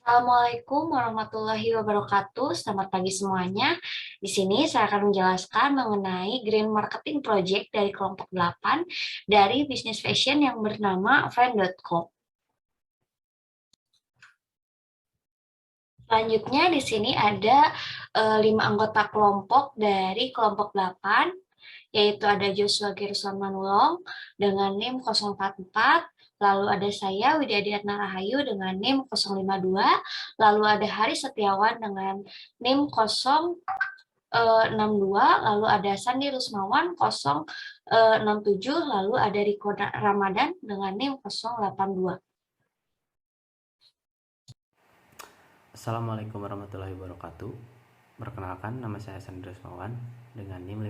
Assalamualaikum warahmatullahi wabarakatuh. Selamat pagi semuanya. Di sini saya akan menjelaskan mengenai Green Marketing Project dari kelompok 8 dari bisnis fashion yang bernama Friend.co. Selanjutnya di sini ada 5 anggota kelompok dari kelompok 8, yaitu ada Joshua Gerson Manulong dengan NIM 044, lalu ada saya Widya Diatna Rahayu dengan NIM 052, lalu ada Hari Setiawan dengan NIM 062, lalu ada Sandi Rusmawan 067, lalu ada Riko Ramadan dengan NIM 082. Assalamualaikum warahmatullahi wabarakatuh. Perkenalkan, nama saya Sandra Rusmawan dengan NIM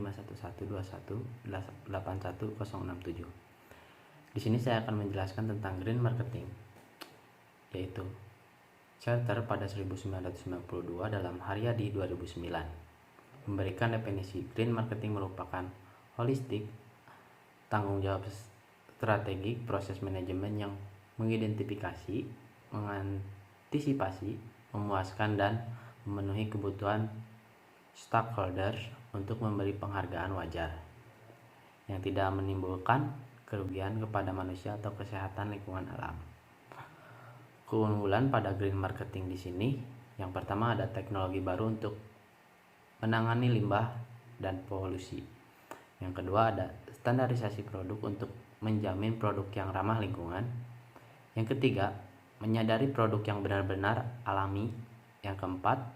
51121818067. Di sini saya akan menjelaskan tentang green marketing, yaitu Charter pada 1992 dalam Haryadi 2009 memberikan definisi green marketing merupakan holistik, tanggung jawab strategik, proses manajemen yang mengidentifikasi, mengantisipasi, memuaskan dan memenuhi kebutuhan stakeholders untuk memberi penghargaan wajar yang tidak menimbulkan kerugian kepada manusia atau kesehatan lingkungan alam. Keunggulan pada green marketing di sini, yang pertama ada teknologi baru untuk menangani limbah dan polusi. Yang kedua ada standarisasi produk untuk menjamin produk yang ramah lingkungan. Yang ketiga, menyadari produk yang benar-benar alami. Yang keempat,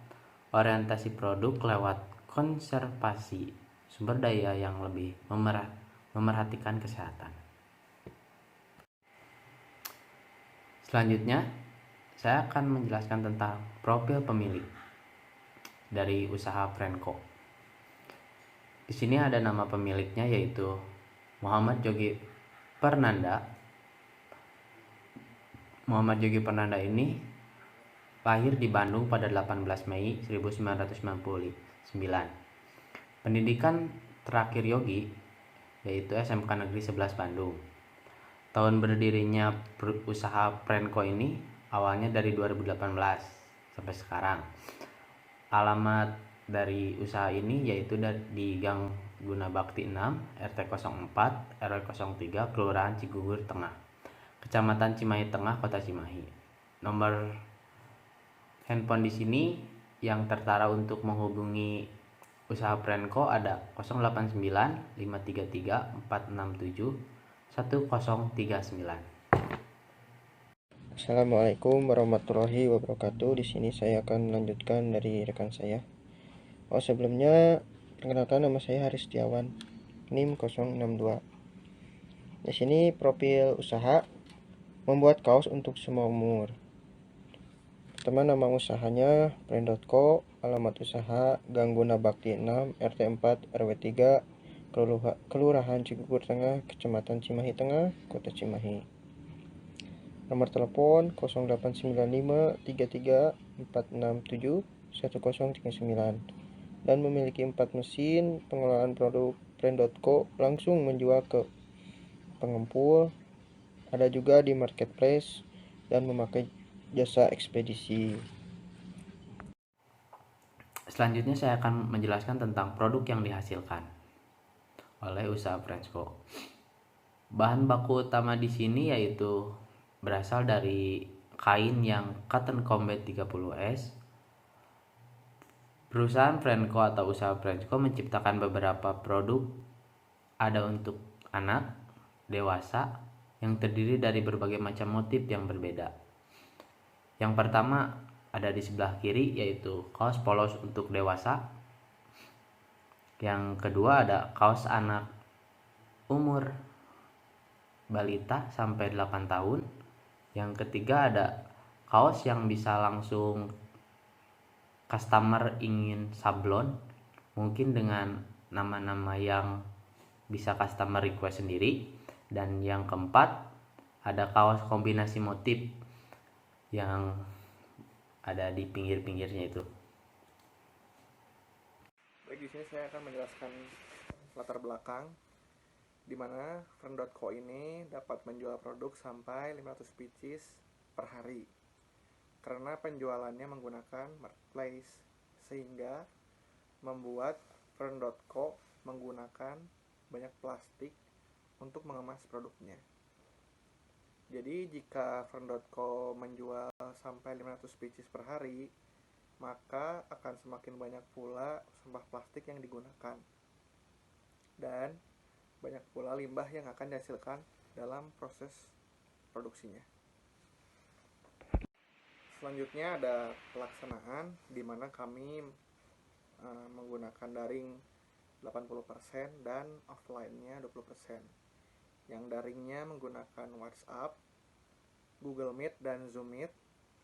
orientasi produk lewat konservasi sumber daya yang lebih memerhatikan kesehatan. Selanjutnya, saya akan menjelaskan tentang profil pemilik dari usaha Friend.co. Di sini ada nama pemiliknya, yaitu Muhammad Yogi Pernanda. Muhammad Yogi Pernanda ini lahir di Bandung pada 18 Mei 1999. Pendidikan terakhir Yogi yaitu SMK Negeri 11 Bandung. Tahun berdirinya usaha Friend.co ini awalnya dari 2018 sampai sekarang. Alamat dari usaha ini yaitu di Gang Guna Bakti 6, RT 04, RW 03, Kelurahan Cigugur Tengah, Kecamatan Cimahi Tengah, Kota Cimahi. Nomor handphone di sini yang tertara untuk menghubungi usaha Friend.co ada 089 533 467 1039. Assalamualaikum warahmatullahi wabarakatuh. Di sini saya akan melanjutkan dari rekan saya. Sebelumnya perkenalkan, nama saya Haris Setiawan, NIM 062. Di sini profil usaha membuat kaos untuk semua umur. Pertama, nama usahanya Friend.co, alamat usaha Gang Guna Bakti 6, RT 4, RW 3, Kelurahan Cigugur Tengah, Kecamatan Cimahi Tengah, Kota Cimahi. Nomor telepon 0895 33 467 1039 dan memiliki 4 mesin pengelolaan produk. Friend.co langsung menjual ke pengempul, ada juga di marketplace dan memakai jasa ekspedisi. Selanjutnya saya akan menjelaskan tentang produk yang dihasilkan oleh usaha Friend.co. Bahan baku utama di sini yaitu berasal dari kain yang Cotton Combat 30S. Perusahaan Friend.co atau usaha Friend.co menciptakan beberapa produk, ada untuk anak, dewasa, yang terdiri dari berbagai macam motif yang berbeda. Yang pertama ada di sebelah kiri yaitu kaos polos untuk dewasa. Yang kedua ada kaos anak umur balita sampai 8 tahun. Yang ketiga ada kaos yang bisa langsung customer ingin sablon, mungkin dengan nama-nama yang bisa customer request sendiri. Dan yang keempat ada kaos kombinasi motif yang ada di pinggir-pinggirnya itu. Baik, di sini saya akan menjelaskan latar belakang di mana Friend.co ini dapat menjual produk sampai 500 pieces per hari. karena penjualannya menggunakan marketplace, sehingga membuat Fern.co menggunakan banyak plastik untuk mengemas produknya. Jadi jika Fern.co menjual sampai 500 pieces per hari, maka akan semakin banyak pula sampah plastik yang digunakan dan banyak pula limbah yang akan dihasilkan dalam proses produksinya. Selanjutnya ada pelaksanaan di mana kami menggunakan daring 80% dan offline-nya 20%. Yang daringnya menggunakan WhatsApp, Google Meet, dan Zoom Meet.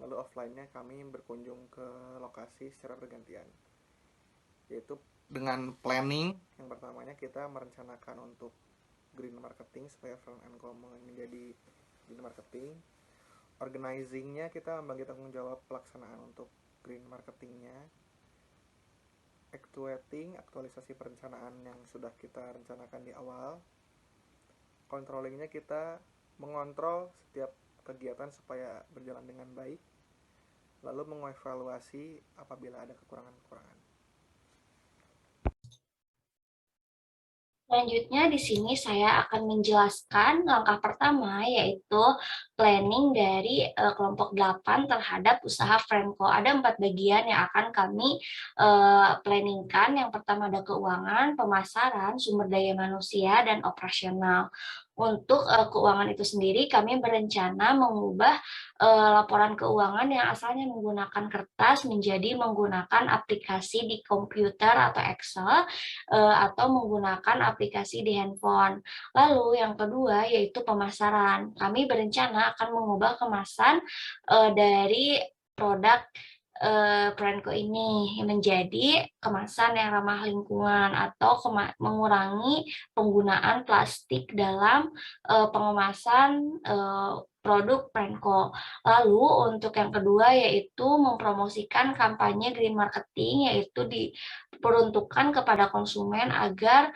Lalu offline-nya kami berkunjung ke lokasi secara bergantian. Yaitu dengan planning, yang pertamanya kita merencanakan untuk green marketing supaya Fern & Co menjadi green marketing. Organizing-nya kita membagi tanggung jawab pelaksanaan untuk green marketing-nya. Aktualisasi perencanaan yang sudah kita rencanakan di awal. Controlling-nya kita mengontrol setiap kegiatan supaya berjalan dengan baik, lalu mengevaluasi apabila ada kekurangan-kekurangan. Selanjutnya di sini saya akan menjelaskan langkah pertama, yaitu planning dari kelompok 8 terhadap usaha Fern.co. Ada 4 bagian yang akan kami planningkan. Yang pertama ada keuangan, pemasaran, sumber daya manusia, dan operasional. Untuk keuangan itu sendiri kami berencana mengubah laporan keuangan yang asalnya menggunakan kertas menjadi menggunakan aplikasi di komputer atau Excel, atau menggunakan aplikasi di handphone. Lalu yang kedua yaitu pemasaran. Kami berencana akan mengubah kemasan dari produk Fern.co ini menjadi kemasan yang ramah lingkungan atau mengurangi penggunaan plastik dalam pengemasan produk Fern.co. Lalu untuk yang kedua yaitu mempromosikan kampanye green marketing, yaitu diperuntukkan kepada konsumen agar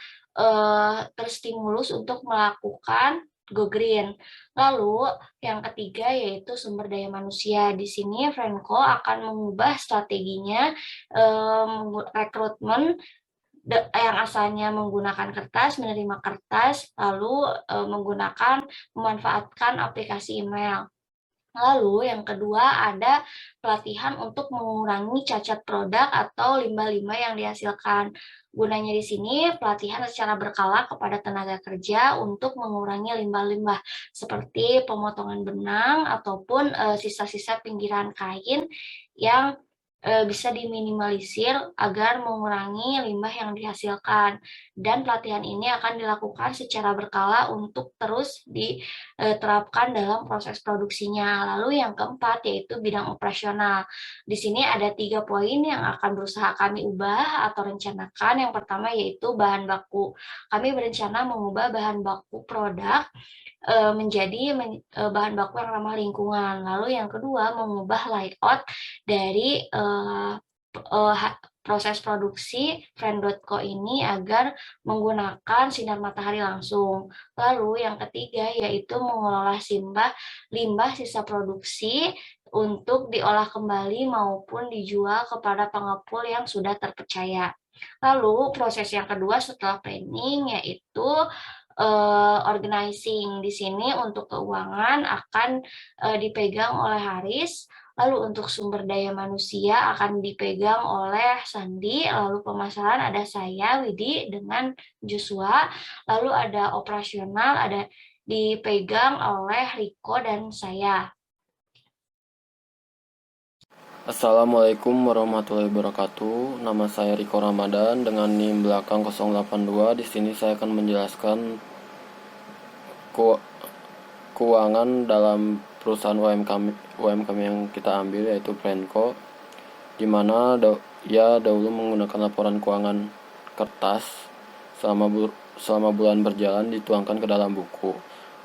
terstimulus untuk melakukan go green. Lalu yang ketiga yaitu sumber daya manusia. Di sini Fern.co akan mengubah strateginya rekrutmen yang asalnya menggunakan kertas, menerima kertas, lalu memanfaatkan aplikasi email. Lalu yang kedua ada pelatihan untuk mengurangi cacat produk atau limbah-limbah yang dihasilkan. Gunanya di sini pelatihan secara berkala kepada tenaga kerja untuk mengurangi limbah-limbah seperti pemotongan benang ataupun sisa-sisa pinggiran kain yang bisa diminimalisir agar mengurangi limbah yang dihasilkan. Dan pelatihan ini akan dilakukan secara berkala untuk terus diterapkan dalam proses produksinya. Lalu yang keempat yaitu bidang operasional. Di sini ada 3 poin yang akan berusaha kami ubah atau rencanakan. Yang pertama yaitu bahan baku. Kami berencana mengubah bahan baku produk menjadi bahan baku yang ramah lingkungan. Lalu yang kedua mengubah layout dari proses produksi Fern.co ini agar menggunakan sinar matahari langsung. Lalu yang ketiga yaitu mengelola limbah sisa produksi untuk diolah kembali maupun dijual kepada pengepul yang sudah terpercaya. Lalu proses yang kedua setelah planning yaitu organizing. Di sini untuk keuangan akan dipegang oleh Haris, lalu untuk sumber daya manusia akan dipegang oleh Sandi, lalu pemasaran ada saya, Widi, dengan Joshua, lalu ada operasional ada dipegang oleh Riko dan saya. Assalamualaikum warahmatullahi wabarakatuh. Nama saya Riko Ramadan dengan NIM belakang 082. Di sini saya akan menjelaskan keuangan dalam perusahaan UMKM yang kita ambil yaitu Fern.co, di mana ia dahulu menggunakan laporan keuangan kertas selama bulan berjalan dituangkan ke dalam buku.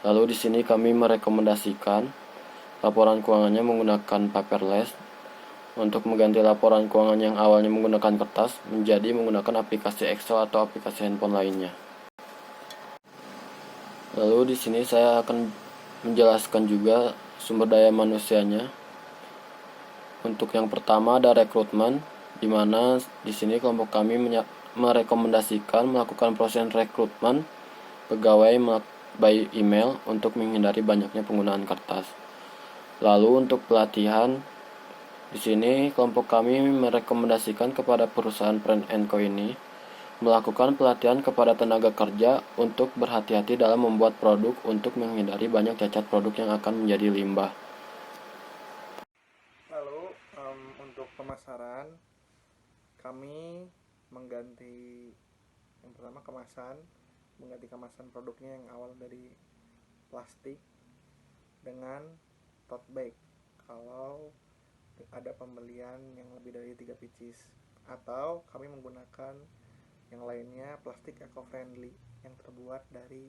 Lalu di sini kami merekomendasikan laporan keuangannya menggunakan paperless untuk mengganti laporan keuangan yang awalnya menggunakan kertas menjadi menggunakan aplikasi Excel atau aplikasi handphone lainnya. Lalu di sini saya akan menjelaskan juga sumber daya manusianya. Untuk yang pertama ada rekrutmen, di mana di sini kelompok kami merekomendasikan melakukan proses rekrutmen pegawai by email untuk menghindari banyaknya penggunaan kertas. Lalu untuk pelatihan, di sini kelompok kami merekomendasikan kepada perusahaan Prent & Co ini melakukan pelatihan kepada tenaga kerja untuk berhati-hati dalam membuat produk untuk menghindari banyak cacat produk yang akan menjadi limbah. Lalu untuk pemasaran, kami mengganti yang pertama mengganti kemasan produknya yang awal dari plastik dengan tote bag kalau ada pembelian yang lebih dari 3 pieces, atau kami menggunakan yang lainnya plastik eco-friendly yang terbuat dari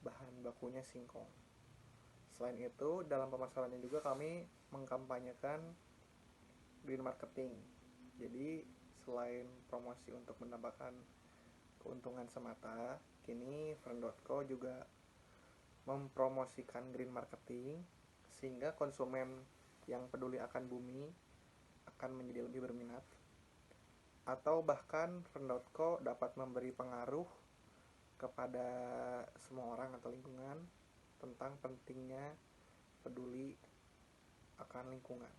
bahan bakunya singkong. Selain itu, dalam pemasarannya juga kami mengkampanyekan green marketing. Jadi selain promosi untuk mendapatkan keuntungan semata, kini Friend.co juga mempromosikan green marketing sehingga konsumen yang peduli akan bumi akan menjadi lebih berminat, atau bahkan Friend.co dapat memberi pengaruh kepada semua orang atau lingkungan tentang pentingnya peduli akan lingkungan.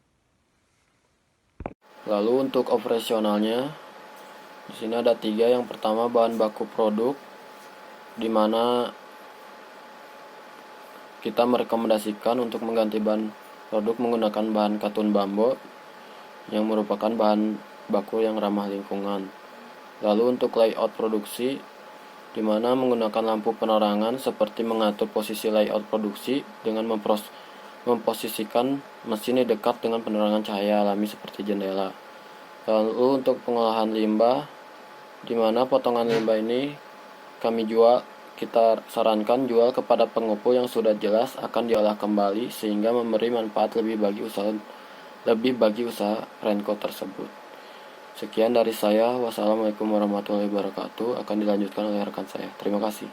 Lalu untuk operasionalnya, di sini ada 3. Yang pertama bahan baku produk, di mana kita merekomendasikan untuk mengganti bahan produk menggunakan bahan katun bambu yang merupakan bahan baku yang ramah lingkungan. Lalu untuk layout produksi, di mana menggunakan lampu penerangan seperti mengatur posisi layout produksi dengan memposisikan mesin di dekat dengan penerangan cahaya alami seperti jendela. Lalu untuk pengolahan limbah, di mana potongan limbah ini kita sarankan jual kepada pengumpul yang sudah jelas akan diolah kembali sehingga memberi manfaat lebih bagi usaha Friend.co tersebut. Sekian dari saya. Wassalamualaikum warahmatullahi wabarakatuh. Akan dilanjutkan oleh rekan saya. Terima kasih.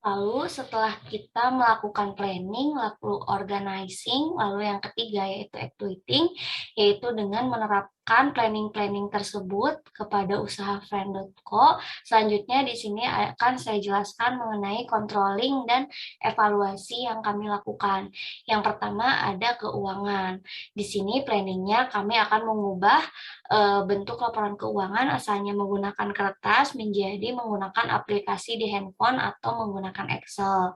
Lalu setelah kita melakukan planning, lalu organizing, lalu yang ketiga yaitu actuating, yaitu dengan menerapkan planning-planning tersebut kepada usaha Friend.co. Selanjutnya di sini akan saya jelaskan mengenai controlling dan evaluasi yang kami lakukan. Yang pertama ada keuangan. Di sini planningnya kami akan mengubah bentuk laporan keuangan asalnya menggunakan kertas menjadi menggunakan aplikasi di handphone atau menggunakan Excel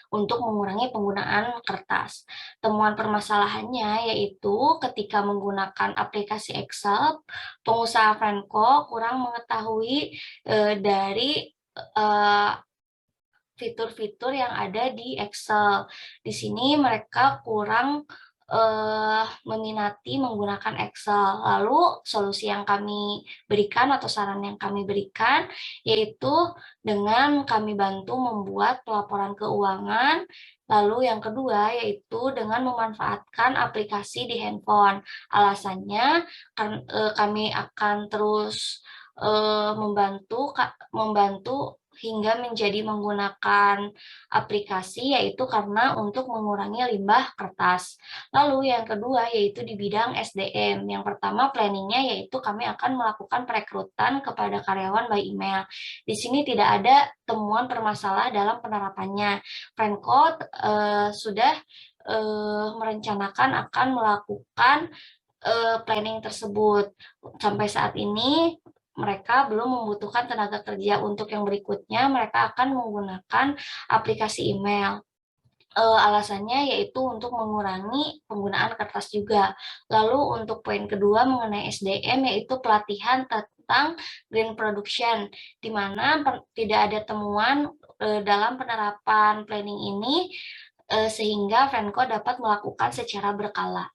untuk mengurangi penggunaan kertas. Temuan permasalahannya yaitu ketika menggunakan aplikasi Excel, pengusaha Friend.co kurang mengetahui dari fitur-fitur yang ada di Excel. Di sini mereka kurang meminati menggunakan Excel. Lalu solusi yang kami berikan atau saran yang kami berikan yaitu dengan kami bantu membuat pelaporan keuangan. Lalu yang kedua yaitu dengan memanfaatkan aplikasi di handphone. Alasannya kami akan terus membantu hingga menjadi menggunakan aplikasi yaitu karena untuk mengurangi limbah kertas. Lalu yang kedua yaitu di bidang SDM. Yang pertama planningnya yaitu kami akan melakukan perekrutan kepada karyawan by email. Di sini tidak ada temuan permasalahan dalam penerapannya. Friend.co sudah merencanakan akan melakukan planning tersebut. Sampai saat ini mereka belum membutuhkan tenaga kerja. Untuk yang berikutnya, mereka akan menggunakan aplikasi email. Alasannya yaitu untuk mengurangi penggunaan kertas juga. Lalu untuk poin kedua mengenai SDM yaitu pelatihan tentang green production, di mana tidak ada temuan dalam penerapan planning ini sehingga Friend.co dapat melakukan secara berkala.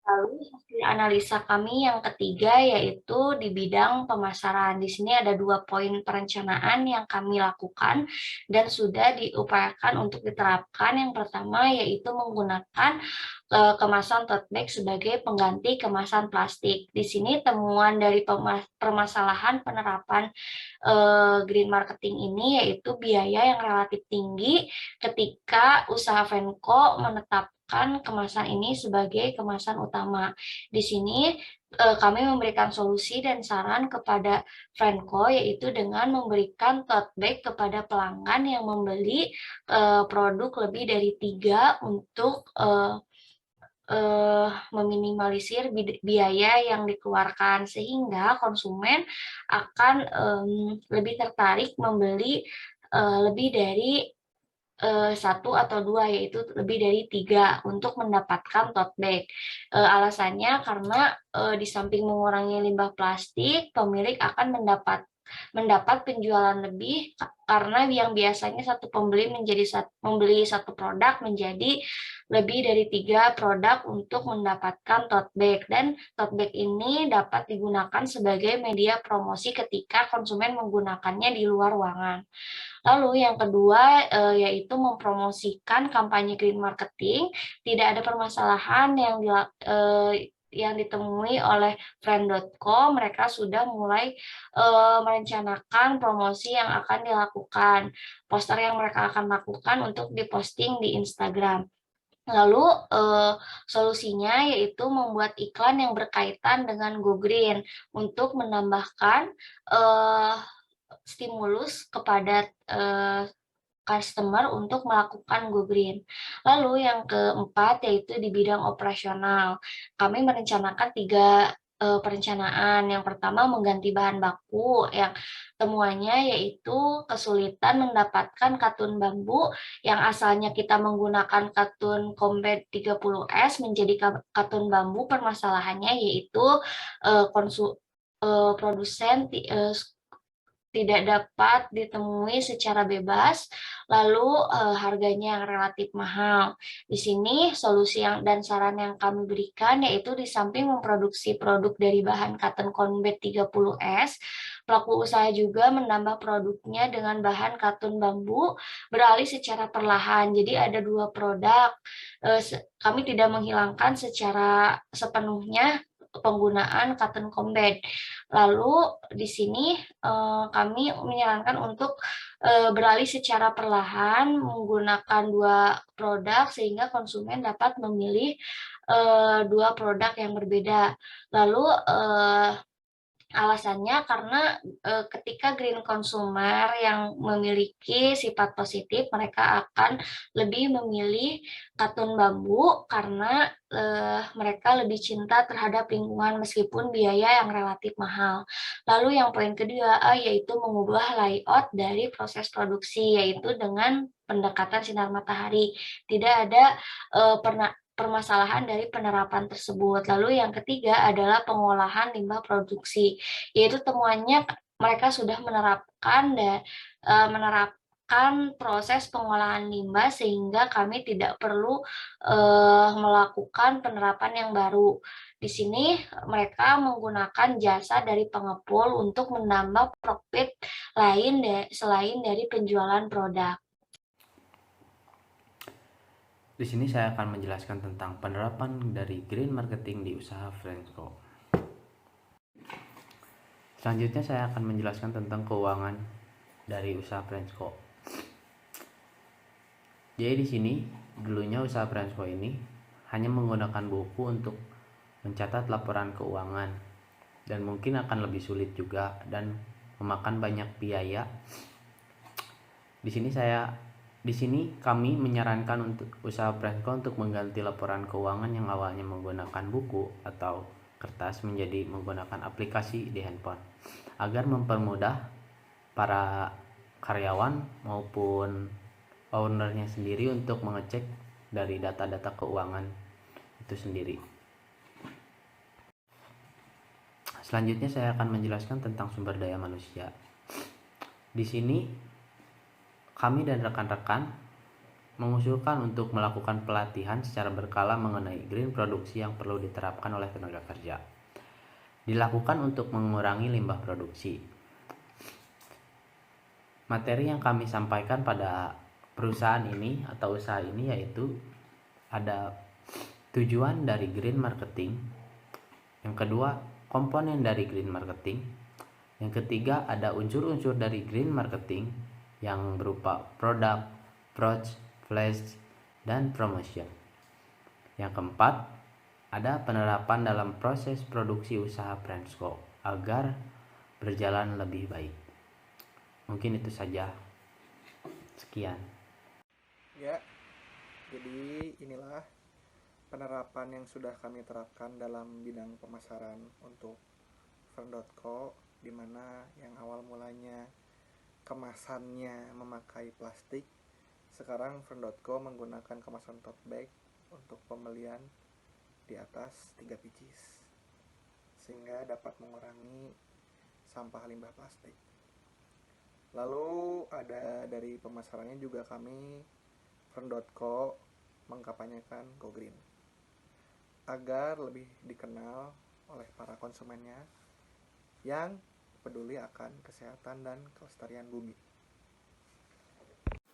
Lalu hasil analisa kami yang ketiga yaitu di bidang pemasaran. Di sini ada 2 poin perencanaan yang kami lakukan dan sudah diupayakan untuk diterapkan. Yang pertama yaitu menggunakan kemasan tote bag sebagai pengganti kemasan plastik. Di sini temuan dari permasalahan penerapan green marketing ini yaitu biaya yang relatif tinggi ketika usaha Venco menetapkan kemasan ini sebagai kemasan utama. Di sini kami memberikan solusi dan saran kepada Venco yaitu dengan memberikan tote bag kepada pelanggan yang membeli produk lebih dari 3 untuk meminimalisir biaya yang dikeluarkan sehingga konsumen akan lebih tertarik membeli lebih dari satu atau dua, yaitu lebih dari 3 untuk mendapatkan tote bag. Alasannya karena di samping mengurangi limbah plastik, pemilik akan mendapat penjualan lebih karena yang biasanya satu pembeli membeli satu produk menjadi lebih dari 3 produk untuk mendapatkan tote bag, dan tote bag ini dapat digunakan sebagai media promosi ketika konsumen menggunakannya di luar ruangan. Lalu yang kedua yaitu mempromosikan kampanye green marketing. Tidak ada permasalahan yang ditemui oleh Friend.co. Mereka sudah mulai merencanakan promosi yang akan dilakukan, poster yang mereka akan lakukan untuk diposting di Instagram. Lalu solusinya yaitu membuat iklan yang berkaitan dengan Go Green untuk menambahkan stimulus kepada customer untuk melakukan Go Green. Lalu yang keempat yaitu di bidang operasional. Kami merencanakan 3 perencanaan. Yang pertama mengganti bahan baku yang temuannya yaitu kesulitan mendapatkan katun bambu yang asalnya kita menggunakan katun Combat 30S menjadi katun bambu. Permasalahannya yaitu produsen tidak dapat ditemui secara bebas, lalu harganya yang relatif mahal. Di sini solusi dan saran yang kami berikan yaitu di samping memproduksi produk dari bahan Cotton Combat 30S, pelaku usaha juga menambah produknya dengan bahan katun bambu beralih secara perlahan. Jadi ada 2 produk. Kami tidak menghilangkan secara sepenuhnya penggunaan Cotton Combat. Lalu di sini kami menyarankan untuk beralih secara perlahan menggunakan 2 produk sehingga konsumen dapat memilih 2 produk yang berbeda. Lalu alasannya karena ketika green consumer yang memiliki sifat positif, mereka akan lebih memilih katun bambu karena mereka lebih cinta terhadap lingkungan meskipun biaya yang relatif mahal. Lalu yang poin kedua yaitu mengubah layout dari proses produksi, yaitu dengan pendekatan sinar matahari. Tidak ada permasalahan dari penerapan tersebut. Lalu yang ketiga adalah pengolahan limbah produksi, yaitu temuannya mereka sudah menerapkan proses pengolahan limbah sehingga kami tidak perlu melakukan penerapan yang baru. Di sini mereka menggunakan jasa dari pengepul untuk menambah profit lain selain dari penjualan produk. Di sini saya akan menjelaskan tentang penerapan dari green marketing di usaha Venco. Selanjutnya saya akan menjelaskan tentang keuangan dari usaha Venco. Jadi di sini dulunya usaha Venco ini hanya menggunakan buku untuk mencatat laporan keuangan dan mungkin akan lebih sulit juga dan memakan banyak biaya. Di sini kami menyarankan untuk usaha Venco untuk mengganti laporan keuangan yang awalnya menggunakan buku atau kertas menjadi menggunakan aplikasi di handphone agar mempermudah para karyawan maupun ownernya sendiri untuk mengecek dari data-data keuangan itu sendiri. Selanjutnya saya akan menjelaskan tentang sumber daya manusia. Di sini kami dan rekan-rekan mengusulkan untuk melakukan pelatihan secara berkala mengenai green produksi yang perlu diterapkan oleh tenaga kerja. Dilakukan untuk mengurangi limbah produksi. Materi yang kami sampaikan pada perusahaan ini atau usaha ini yaitu ada tujuan dari green marketing. Yang kedua, komponen dari green marketing. Yang ketiga, ada unsur-unsur dari green marketing yang berupa produk, approach, flash, dan promotion. Yang keempat, ada penerapan dalam proses produksi usaha Prensco agar berjalan lebih baik. Mungkin itu saja. Sekian. Ya, jadi inilah penerapan yang sudah kami terapkan dalam bidang pemasaran untuk Fern.co, di mana yang awal mulanya kemasannya memakai plastik, sekarang Fern.co menggunakan kemasan tote bag untuk pembelian di atas 3 pieces, sehingga dapat mengurangi sampah limbah plastik. Lalu ada dari pemasarannya juga kami Fern.co mengkampanyekan Go Green agar lebih dikenal oleh para konsumennya yang peduli akan kesehatan dan kelestarian bumi.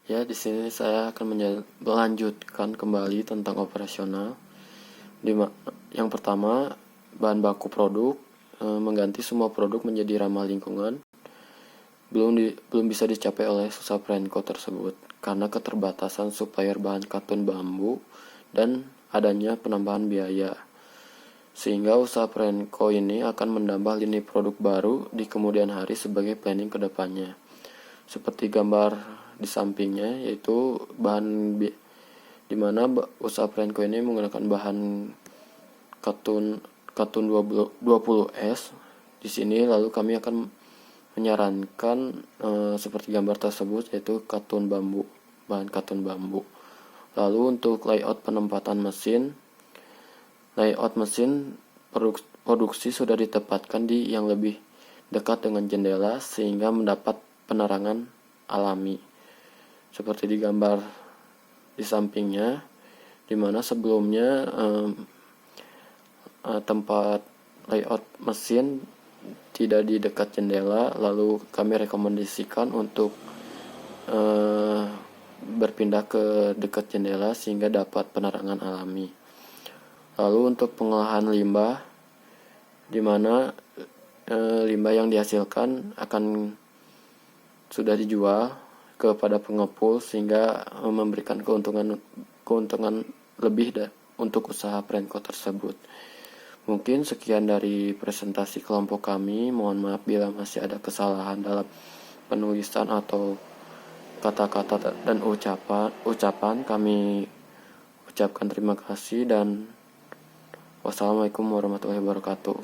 Ya, di sini saya akan melanjutkan kembali tentang operasional. Yang pertama, bahan baku produk, mengganti semua produk menjadi ramah lingkungan. Belum bisa dicapai oleh usaha Prensco tersebut karena keterbatasan supplier bahan katun bambu dan adanya penambahan biaya. Sehingga usaha Prensco ini akan menambah lini produk baru di kemudian hari sebagai planning ke depannya. Seperti gambar di sampingnya, yaitu bahan di mana usaha Prensco ini menggunakan bahan katun 20S. Di sini lalu kami akan menyarankan seperti gambar tersebut, yaitu bahan katun bambu. Lalu untuk layout penempatan mesin, produksi sudah ditempatkan di yang lebih dekat dengan jendela sehingga mendapat penerangan alami. Seperti di gambar di sampingnya, di mana sebelumnya tempat layout mesin tidak di dekat jendela, lalu kami rekomendasikan untuk berpindah ke dekat jendela sehingga dapat penerangan alami. Lalu untuk pengolahan limbah, di mana limbah yang dihasilkan akan sudah dijual kepada pengepul sehingga memberikan keuntungan lebih untuk usaha Prensco tersebut. Mungkin sekian dari presentasi kelompok kami. Mohon maaf bila masih ada kesalahan dalam penulisan atau kata-kata dan ucapan. Kami ucapkan terima kasih dan wassalamualaikum warahmatullahi wabarakatuh.